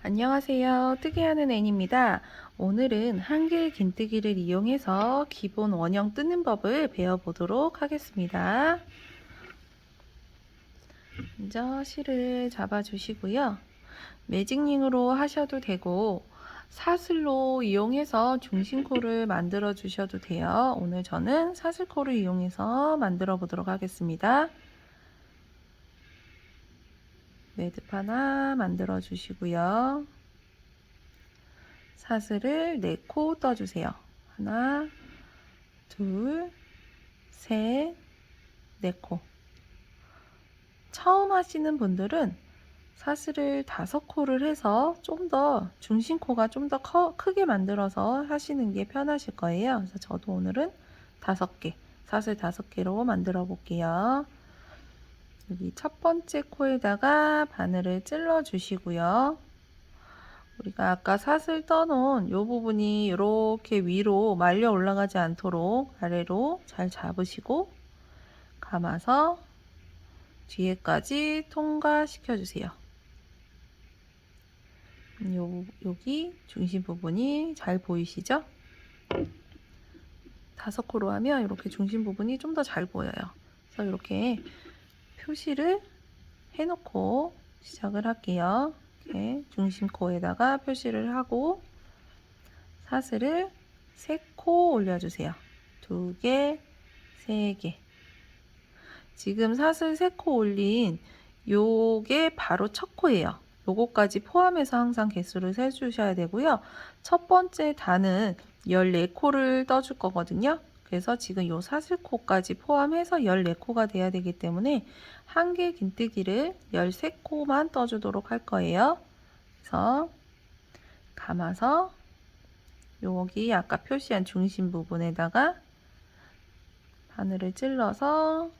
안녕하세요. 뜨개하는 애니입니다. 오늘은 한길 긴뜨기를 이용해서 기본 원형 뜨는 법을 배워보도록 하겠습니다. 먼저 실을 잡아주시고요. 매직링으로 하셔도 되고 사슬로 이용해서 중심코를 만들어 주셔도 돼요. 오늘 저는 사슬코를 이용해서 만들어 보도록 하겠습니다. 매듭 하나 만들어 주시고요. 사슬을 4코 떠주세요. 하나, 둘, 셋, 4코. 처음 하시는 분들은 사슬을 5코를 해서 좀 더 중심코가 좀 더 크게 만들어서 하시는 게 편하실 거예요. 그래서 저도 오늘은 5개, 사슬 5개로 만들어 볼게요. 여기 첫 번째 코에다가 바늘을 찔러 주시고요. 우리가 아까 사슬 떠놓은 이 부분이 이렇게 위로 말려 올라가지 않도록 아래로 잘 잡으시고 감아서 뒤에까지 통과시켜 주세요. 여기 중심 부분이 잘 보이시죠? 5코로 하면 이렇게 중심 부분이 좀 더 잘 보여요. 그래서 이렇게 표시를 해놓고 시작을 할게요. 이렇게 중심코에다가 표시를 하고 사슬을 3코 올려주세요. 2개, 3개. 지금 사슬 3코 올린 요게 바로 첫 코예요. 요거까지 포함해서 항상 개수를 세주셔야 되고요. 첫 번째 단은 14코를 떠줄 거거든요. 그래서 지금 요 사슬코까지 포함해서 14코가 돼야 되기 때문에 한길 긴뜨기를 13코만 떠주도록 할 거예요. 그래서 감아서 여기 아까 표시한 중심 부분에다가 바늘을 찔러서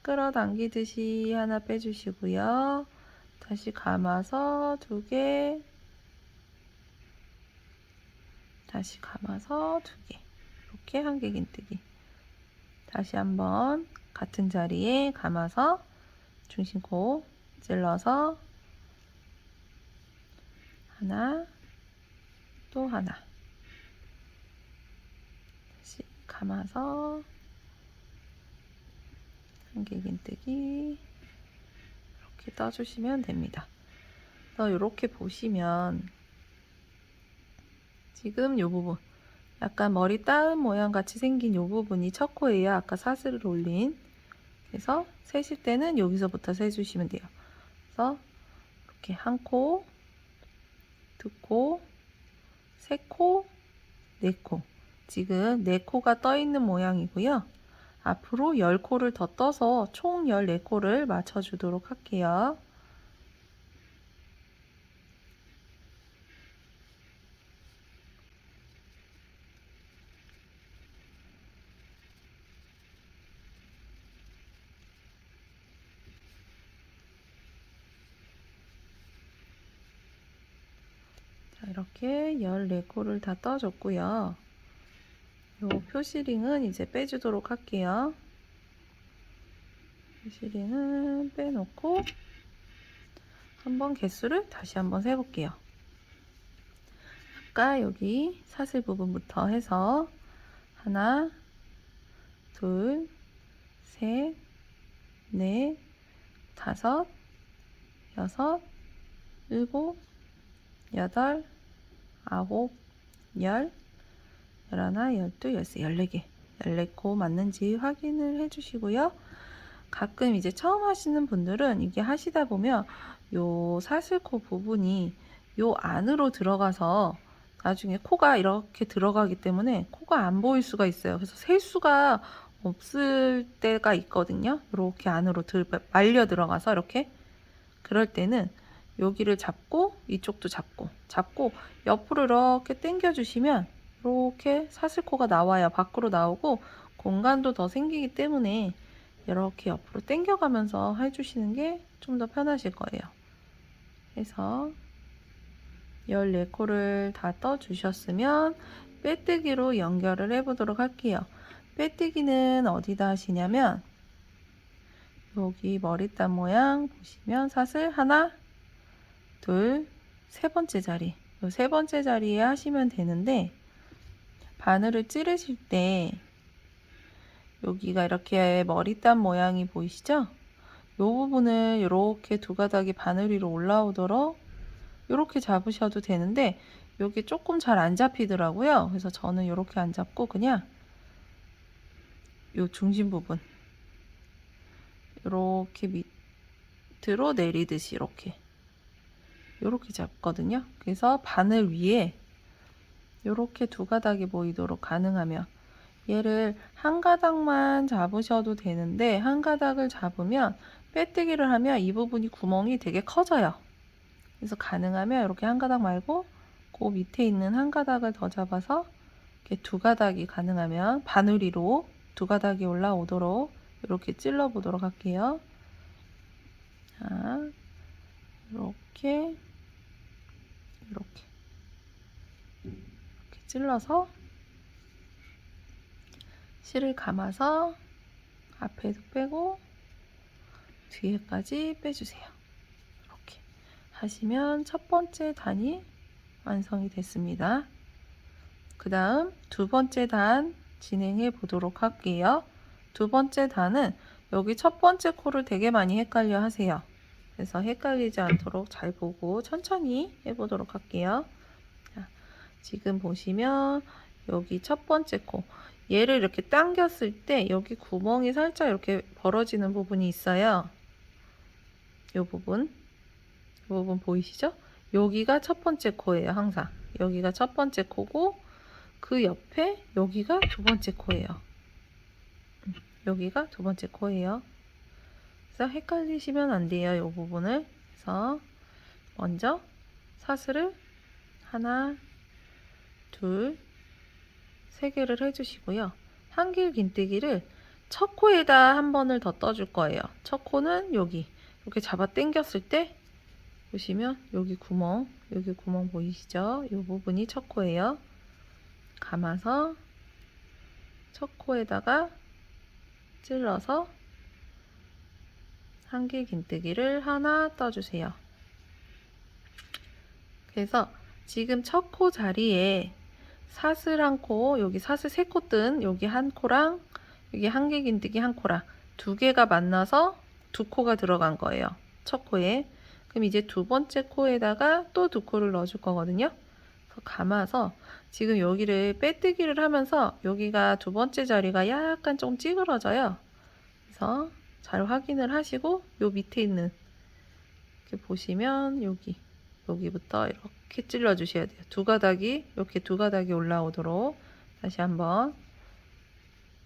끌어당기듯이 하나 빼주시고요. 다시 감아서 2개, 다시 감아서 2개. 이렇게 한길 긴뜨기. 다시 한번 같은 자리에 감아서 중심코 찔러서 하나, 또 하나. 다시 감아서 한길 긴뜨기 이렇게 떠주시면 됩니다. 이렇게 보시면 지금 이 부분 약간 머리 따은 모양 같이 생긴 이 부분이 첫 코예요. 아까 사슬을 올린. 그래서 세실 때는 여기서부터 세주시면 돼요. 그래서 이렇게 1코, 2코, 3코, 4코. 지금 4코가 떠 있는 모양이고요. 앞으로 10코를 더 떠서 총 14코를 맞춰주도록 할게요. 자, 이렇게 14코를 다 떠줬고요. 요 표시링은 이제 빼주도록 할게요. 표시링은 빼놓고 한번 개수를 다시 한번 세볼게요. 아까 여기 사슬 부분부터 해서 하나, 둘, 셋, 넷, 다섯, 여섯, 일곱, 여덟, 아홉, 열, 열하나, 열둘, 열세, 14개, 14코 맞는지 확인을 해주시고요. 가끔 이제 처음 하시는 분들은 이게 하시다 보면 요 사슬코 부분이 요 안으로 들어가서 나중에 코가 이렇게 들어가기 때문에 코가 안 보일 수가 있어요. 그래서 셀 수가 없을 때가 있거든요. 이렇게 안으로 말려 들어가서 이렇게 그럴 때는 여기를 잡고 이쪽도 잡고 옆으로 이렇게 당겨 주시면 이렇게 사슬코가 나와요. 밖으로 나오고 공간도 더 생기기 때문에 이렇게 옆으로 당겨가면서 해주시는 게 좀 더 편하실 거예요. 해서 14코를 다 떠주셨으면 빼뜨기로 연결을 해보도록 할게요. 빼뜨기는 어디다 하시냐면 여기 머리띠 모양 보시면 사슬 하나, 둘, 세 번째 자리, 요 세 번째 자리에 하시면 되는데, 바늘을 찌르실 때 여기가 이렇게 머리땀 모양이 보이시죠? 이 부분을 이렇게 두 가닥이 바늘 위로 올라오도록 이렇게 잡으셔도 되는데, 여기 조금 잘 안 잡히더라고요. 그래서 저는 이렇게 안 잡고 그냥 이 중심 부분 이렇게 밑으로 내리듯이 이렇게 잡거든요. 그래서 바늘 위에 이렇게 두 가닥이 보이도록 가능하면, 얘를 한 가닥만 잡으셔도 되는데, 한 가닥을 잡으면 빼뜨기를 하면 이 부분이 구멍이 되게 커져요. 그래서 가능하면 이렇게 한 가닥 말고 그 밑에 있는 한 가닥을 더 잡아서 이렇게 두 가닥이 가능하면 바늘 위로 두 가닥이 올라오도록 이렇게 찔러 보도록 할게요. 자, 이렇게 찔러서 실을 감아서 앞에도 빼고 뒤에까지 빼주세요. 이렇게 하시면 첫 번째 단이 완성이 됐습니다. 그 다음 두 번째 단 진행해 보도록 할게요. 두 번째 단은 여기 첫 번째 코를 되게 많이 헷갈려 하세요. 그래서 헷갈리지 않도록 잘 보고 천천히 해보도록 할게요. 자, 지금 보시면 여기 첫 번째 코, 얘를 이렇게 당겼을 때 여기 구멍이 살짝 이렇게 벌어지는 부분이 있어요. 이 부분 보이시죠? 여기가 첫 번째 코예요. 항상 여기가 첫 번째 코고, 그 옆에 여기가 두 번째 코예요. 여기가 두 번째 코예요. 그래서 헷갈리시면 안 돼요. 이 부분을. 그래서 먼저 사슬을 하나, 둘, 세 개를 해주시고요. 한길 긴뜨기를 첫 코에다 한 번을 더 떠줄 거예요. 첫 코는 여기 이렇게 잡아 당겼을 때 보시면 여기 구멍 보이시죠? 이 부분이 첫 코예요. 감아서 첫 코에다가 찔러서 한길 긴뜨기를 하나 떠주세요. 그래서 지금 첫 코 자리에 사슬 한 코, 여기 사슬 세 코 뜬 여기 한 코랑 여기 한길 긴뜨기 한 코랑 두 개가 만나서 두 코가 들어간 거예요. 첫 코에. 그럼 이제 두 번째 코에다가 또 두 코를 넣어줄 거거든요. 그래서 감아서 지금 여기를 빼뜨기를 하면서 여기가 두 번째 자리가 약간 좀 찌그러져요. 그래서 잘 확인을 하시고 요 밑에 있는 이렇게 보시면 여기부터 이렇게 찔러 주셔야 돼요. 두 가닥이 이렇게 두 가닥이 올라오도록 다시 한번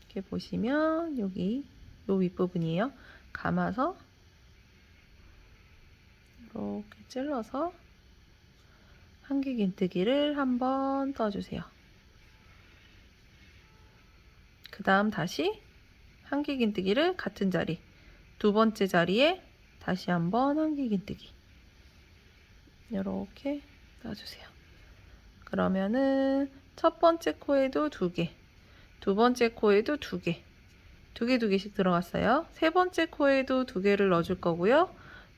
이렇게 보시면 여기 요 윗부분이에요. 감아서 이렇게 찔러서 한길 긴뜨기를 한번 떠주세요. 그 다음 다시 한길 긴뜨기를 같은 자리 두 번째 자리에 다시 한번 한길 긴뜨기 이렇게 놔주세요. 그러면은 첫 번째 코에도 두 개, 두 번째 코에도 두 개, 두 개씩 들어갔어요. 세 번째 코에도 두 개를 넣어줄 거고요.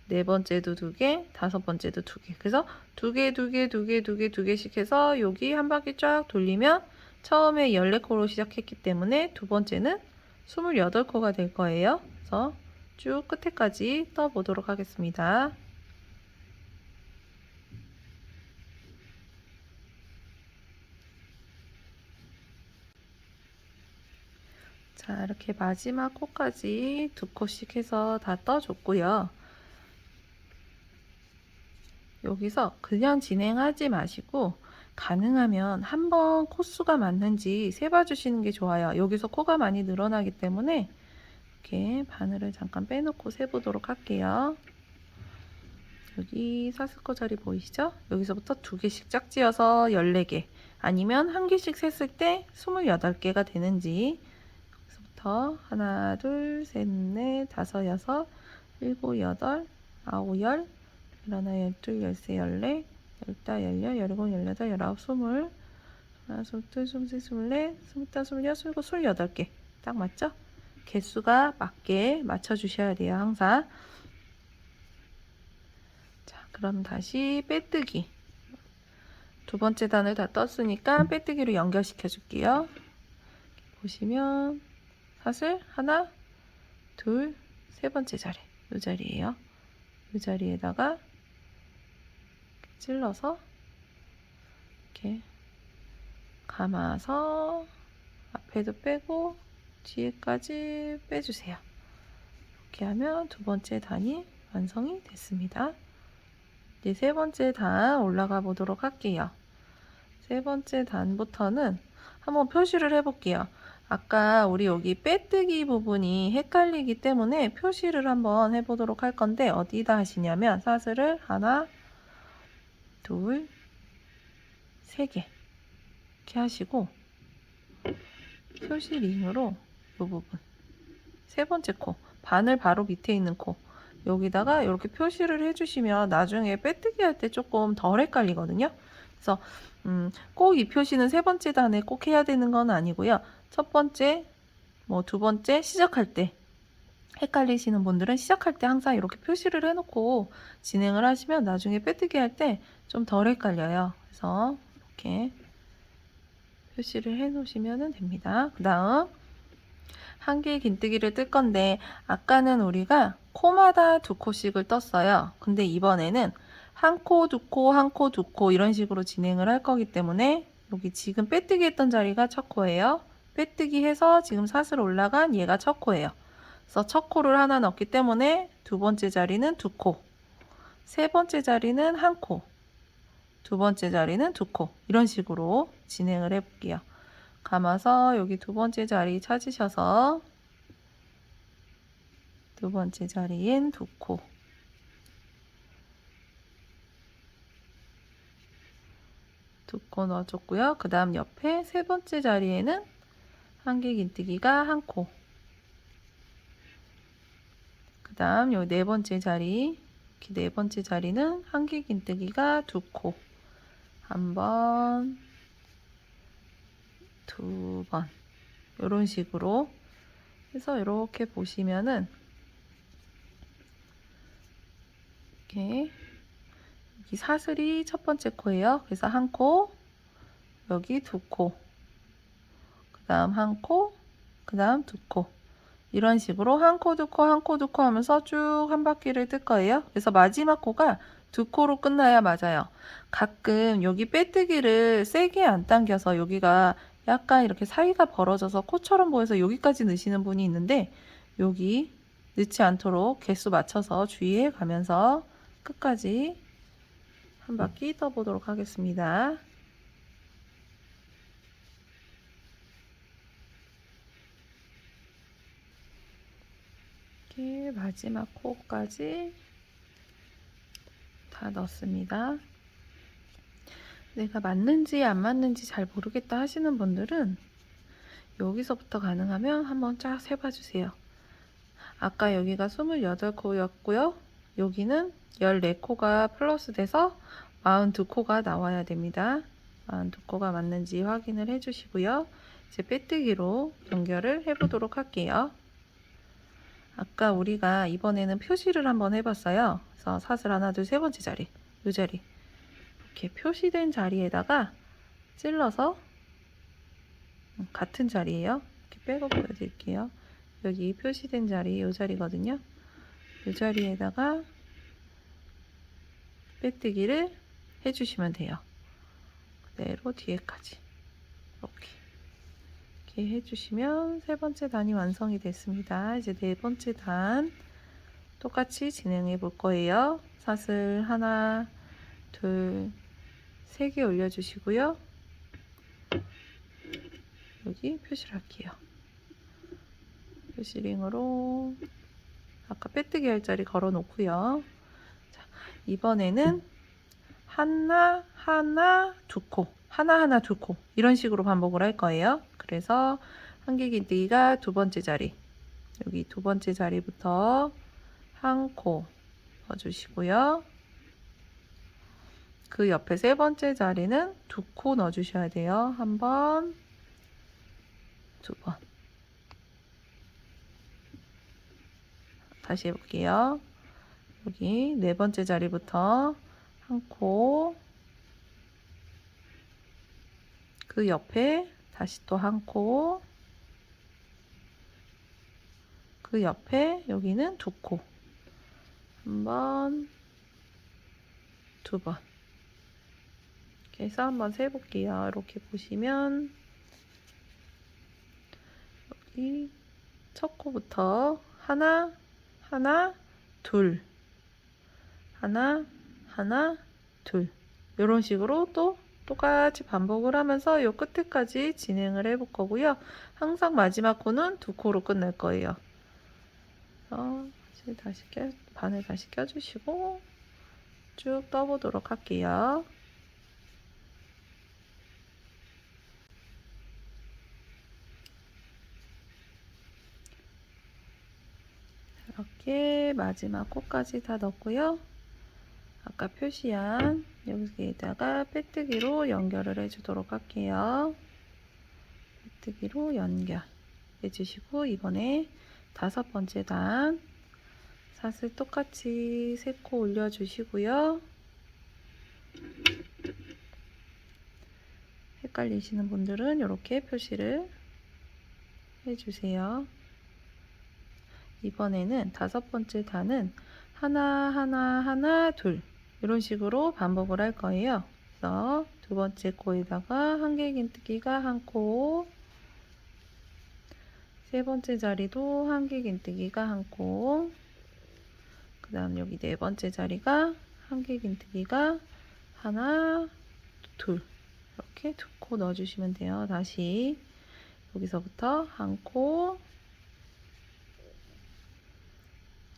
네 번째도 두 개, 다섯 번째도 두 개. 그래서 두 개씩 해서 여기 한 바퀴 쫙 돌리면 처음에 14코로 시작했기 때문에 두 번째는 28코가 될 거예요. 그래서 쭉 끝에까지 떠보도록 하겠습니다. 자, 이렇게 마지막 코까지 두 코씩 해서 다 떠줬고요. 여기서 그냥 진행하지 마시고 가능하면 한번 코수가 맞는지 세봐 주시는 게 좋아요. 여기서 코가 많이 늘어나기 때문에 이렇게 바늘을 잠깐 빼놓고 세보도록 할게요. 여기 사슬코 자리 보이시죠? 여기서부터 두 개씩 짝지어서 14개 아니면 한 개씩 셌을 때 28개가 되는지, 여기서부터 하나, 둘, 셋, 넷, 다섯, 여섯, 일곱, 여덟, 아홉, 열, 열하나, 열둘, 열세, 열네, 열다, 열여, 열일곱, 열여덟, 열아홉, 스물, 하나, 스물둘, 스물셋, 스물넷, 스물다섯, 스물여섯, 스물일곱, 28개 딱 맞죠? 개수가 맞게 맞춰주셔야 돼요. 항상. 자, 그럼 다시 빼뜨기. 두 번째 단을 다 떴으니까 빼뜨기로 연결시켜 줄게요. 보시면 사슬 하나, 둘, 세 번째 자리, 이 자리예요. 이 자리에다가 찔러서 이렇게 감아서 앞에도 빼고 뒤에까지 빼주세요. 이렇게 하면 두 번째 단이 완성이 됐습니다. 이제 세 번째 단 올라가 보도록 할게요. 세 번째 단부터는 한번 표시를 해볼게요. 아까 우리 여기 빼뜨기 부분이 헷갈리기 때문에 표시를 한번 해보도록 할 건데 어디다 하시냐면 사슬을 하나, 둘, 세 개 이렇게 하시고 표시 링으로 이 부분 세 번째 코 바늘 바로 밑에 있는 코 여기다가 이렇게 표시를 해주시면 나중에 빼뜨기 할 때 조금 덜 헷갈리거든요. 그래서 꼭 이 표시는 세 번째 단에 꼭 해야 되는 건 아니고요. 첫 번째, 뭐 두 번째 시작할 때 헷갈리시는 분들은 시작할 때 항상 이렇게 표시를 해놓고 진행을 하시면 나중에 빼뜨기 할 때 좀 덜 헷갈려요. 그래서 이렇게 표시를 해 놓으시면 됩니다. 그 다음 한 개의 긴뜨기를 뜰 건데 아까는 우리가 코마다 두 코씩을 떴어요. 근데 이번에는 한 코, 두 코, 한 코, 두 코 이런 식으로 진행을 할 거기 때문에 여기 지금 빼뜨기 했던 자리가 첫 코예요. 빼뜨기 해서 지금 사슬 올라간 얘가 첫 코예요. 그래서 첫 코를 하나 넣기 때문에 두 번째 자리는 두 코, 세 번째 자리는 한 코, 두 번째 자리는 두 코 이런 식으로 진행을 해볼게요. 감아서 여기 두 번째 자리 찾으셔서 두 번째 자리엔 두 코, 두 코 넣어줬고요. 그 다음 옆에 세 번째 자리에는 한 개 긴뜨기가 한 코, 그 다음 여기 네 번째 자리 이렇게 네 번째 자리는 한 개 긴뜨기가 두 코, 한 번, 두 번 이런 식으로 해서 이렇게 보시면은 이렇게 여기 사슬이 첫 번째 코예요. 그래서 한 코, 여기 두 코, 그 다음 한 코, 그 다음 두 코 이런 식으로 한 코, 두 코, 한 코, 두 코 하면서 쭉 한 바퀴를 뜰 거예요. 그래서 마지막 코가 두 코로 끝나야 맞아요. 가끔 여기 빼뜨기를 세게 안 당겨서 여기가 약간 이렇게 사이가 벌어져서 코처럼 보여서 여기까지 넣으시는 분이 있는데 여기 넣지 않도록 개수 맞춰서 주의해 가면서 끝까지 한 바퀴 떠보도록 하겠습니다. 이렇게 마지막 코까지 다 넣습니다. 내가 맞는지 안 맞는지 잘 모르겠다 하시는 분들은 여기서부터 가능하면 한번 쫙 세봐 주세요. 아까 여기가 28코였고요. 여기는 14코가 플러스 돼서 42코가 나와야 됩니다. 42코가 맞는지 확인을 해 주시고요. 이제 빼뜨기로 연결을 해 보도록 할게요. 아까 우리가 이번에는 표시를 한번 해봤어요. 그래서 사슬 하나, 둘, 세 번째 자리, 이 자리 이렇게 표시된 자리에다가 찔러서 같은 자리예요. 이렇게 빼고 보여드릴게요. 여기 표시된 자리, 이 자리거든요. 이 자리에다가 빼뜨기를 해주시면 돼요. 그대로 뒤에까지 이렇게 해주시면 세 번째 단이 완성이 됐습니다. 이제 네 번째 단 똑같이 진행해 볼 거예요. 사슬 하나, 둘, 세 개 올려주시고요. 여기 표시를 할게요. 표시링으로 아까 빼뜨기 할 자리 걸어 놓고요. 자, 이번에는 하나, 두 코, 하나, 두 코 이런 식으로 반복을 할 거예요. 그래서 한 개 긴뜨기가 두 번째 자리, 여기 두 번째 자리부터 한 코 넣어주시고요. 그 옆에 세 번째 자리는 두 코 넣어주셔야 돼요. 한 번, 두 번. 다시 해볼게요. 여기 네 번째 자리부터 한 코, 그 옆에 다시 또 한 코, 그 옆에 여기는 두 코, 한 번, 두 번. 이렇게 해서 한번 세볼게요. 이렇게 보시면 여기 첫 코부터 하나, 하나, 둘, 하나, 하나, 둘. 이런 식으로 또 똑같이 반복을 하면서 요 끝에까지 진행을 해볼 거고요. 항상 마지막 코는 두 코로 끝낼 거예요. 다시 바늘 다시 껴주시고 쭉 떠보도록 할게요. 이렇게 마지막 코까지 다 넣고요. 아까 표시한 여기에다가 빼뜨기로 연결을 해주도록 할게요. 빼뜨기로 연결 해주시고 이번에 다섯 번째 단 사슬 똑같이 3코 올려주시고요. 헷갈리시는 분들은 이렇게 표시를 해주세요. 이번에는 다섯 번째 단은 하나, 하나, 하나, 둘 이런 식으로 반복을 할 거예요. 그래서 두 번째 코에다가 한길긴뜨기가 한 코, 세 번째 자리도 한길긴뜨기가 한 코, 그 다음 여기 네 번째 자리가 한길긴뜨기가 하나, 둘 이렇게 두 코 넣어주시면 돼요. 다시 여기서부터 한 코,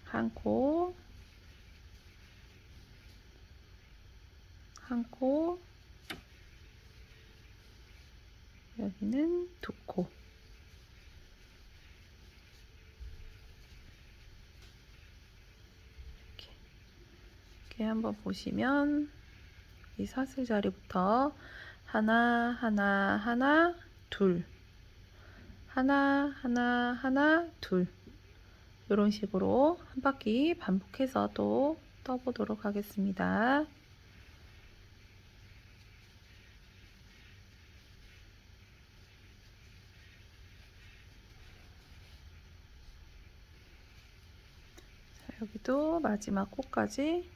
한 코, 한 코, 여기는 두 코. 이렇게 한번 보시면 이 사슬 자리부터 하나, 하나, 하나, 둘, 하나, 하나, 하나, 둘 이런 식으로 한 바퀴 반복해서 또 떠보도록 하겠습니다. 자, 여기도 마지막 코까지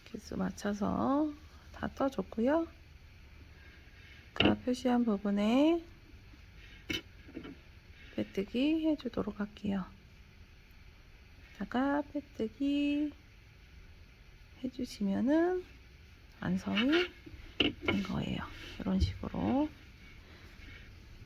개수 맞춰서 다 떠줬고요. 아까 표시한 부분에 빼뜨기 해주도록 할게요. 다가 빼뜨기 해주시면은 완성이 된 거예요. 이런 식으로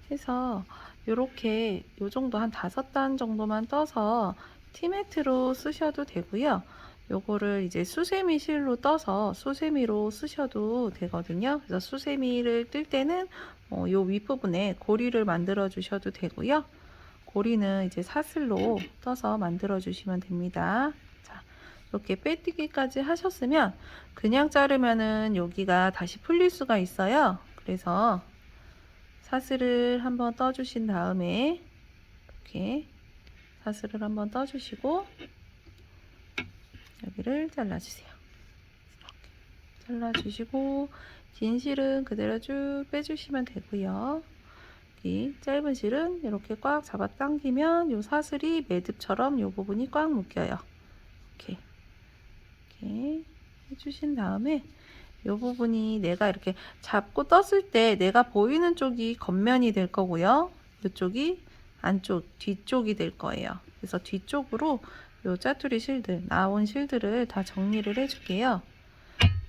해서 이렇게 요 정도 한 5단 정도만 떠서 티매트로 쓰셔도 되고요. 요거를 이제 수세미 실로 떠서 수세미로 쓰셔도 되거든요. 그래서 수세미를 뜰 때는 요 윗부분에 고리를 만들어 주셔도 되고요. 고리는 이제 사슬로 떠서 만들어 주시면 됩니다. 자, 이렇게 빼뜨기까지 하셨으면 그냥 자르면은 여기가 다시 풀릴 수가 있어요. 그래서 사슬을 한번 떠주신 다음에 이렇게 사슬을 한번 떠주시고 여기를 잘라주세요. 이렇게 잘라주시고 긴 실은 그대로 쭉 빼주시면 되고요. 이 짧은 실은 이렇게 꽉 잡아 당기면 이 사슬이 매듭처럼 이 부분이 꽉 묶여요. 이렇게 해주신 다음에 이 부분이 내가 이렇게 잡고 떴을 때 내가 보이는 쪽이 겉면이 될 거고요. 이쪽이 안쪽, 뒤쪽이 될 거예요. 그래서 뒤쪽으로 이 짜투리 실들, 나온 실들을 다 정리를 해줄게요.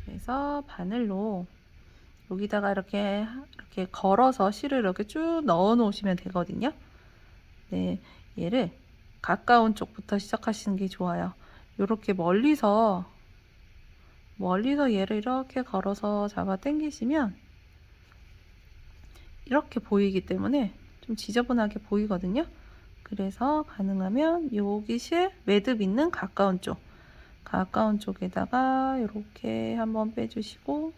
그래서 바늘로 여기다가 이렇게 걸어서 실을 이렇게 쭉 넣어 놓으시면 되거든요. 네, 얘를 가까운 쪽부터 시작하시는 게 좋아요. 이렇게 멀리서 얘를 이렇게 걸어서 잡아 당기시면 이렇게 보이기 때문에 좀 지저분하게 보이거든요. 그래서 가능하면 여기 실 매듭 있는 가까운 쪽에다가 이렇게 한번 빼주시고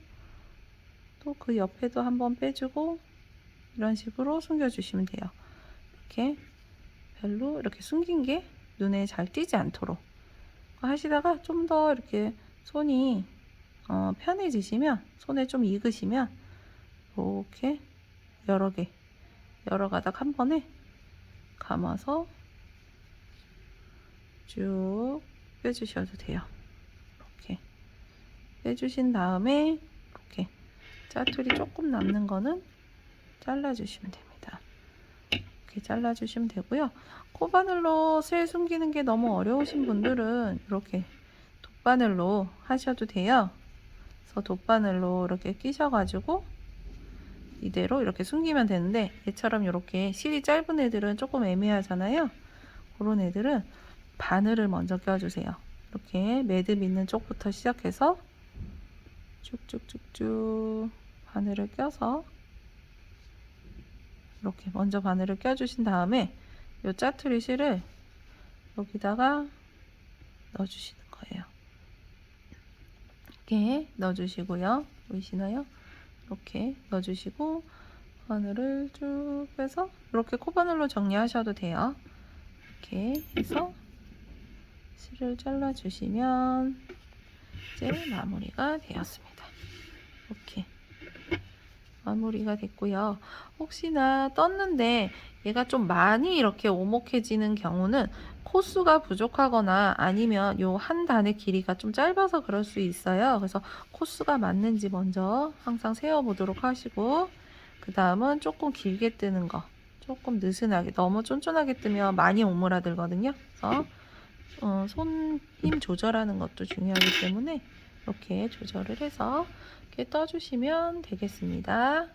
또 그 옆에도 한번 빼주고 이런 식으로 숨겨주시면 돼요. 이렇게 별로 이렇게 숨긴 게 눈에 잘 띄지 않도록 하시다가 좀 더 이렇게 손이 편해지시면, 손에 좀 익으시면 이렇게 여러 가닥 한 번에 감아서 쭉 빼주셔도 돼요. 이렇게 빼주신 다음에 이렇게 짜투리 조금 남는 거는 잘라주시면 됩니다. 이렇게 잘라주시면 되고요. 코바늘로 실 숨기는 게 너무 어려우신 분들은 이렇게 돗바늘로 하셔도 돼요. 그래서 돗바늘로 이렇게 끼셔가지고 이대로 이렇게 숨기면 되는데, 얘처럼 이렇게 실이 짧은 애들은 조금 애매하잖아요. 그런 애들은 바늘을 먼저 껴주세요. 이렇게 매듭 있는 쪽부터 시작해서 쭉쭉쭉쭉 바늘을 껴서 이렇게 먼저 바늘을 껴주신 다음에 이 짜투리 실을 여기다가 넣어주시는 거예요. 이렇게 넣어주시고요. 보이시나요? 이렇게 넣어주시고 바늘을 쭉 빼서 이렇게 코바늘로 정리하셔도 돼요. 이렇게 해서 실을 잘라주시면 이제 마무리가 되었습니다. 이렇게 마무리가 됐고요. 혹시나 떴는데 얘가 좀 많이 이렇게 오목해지는 경우는 코수가 부족하거나 아니면 요 한 단의 길이가 좀 짧아서 그럴 수 있어요. 그래서 코수가 맞는지 먼저 항상 세어보도록 하시고, 그 다음은 조금 길게 뜨는 거, 조금 느슨하게, 너무 쫀쫀하게 뜨면 많이 오므라들거든요. 그래서 손 힘 조절하는 것도 중요하기 때문에 이렇게 조절을 해서 이렇게 떠주시면 되겠습니다.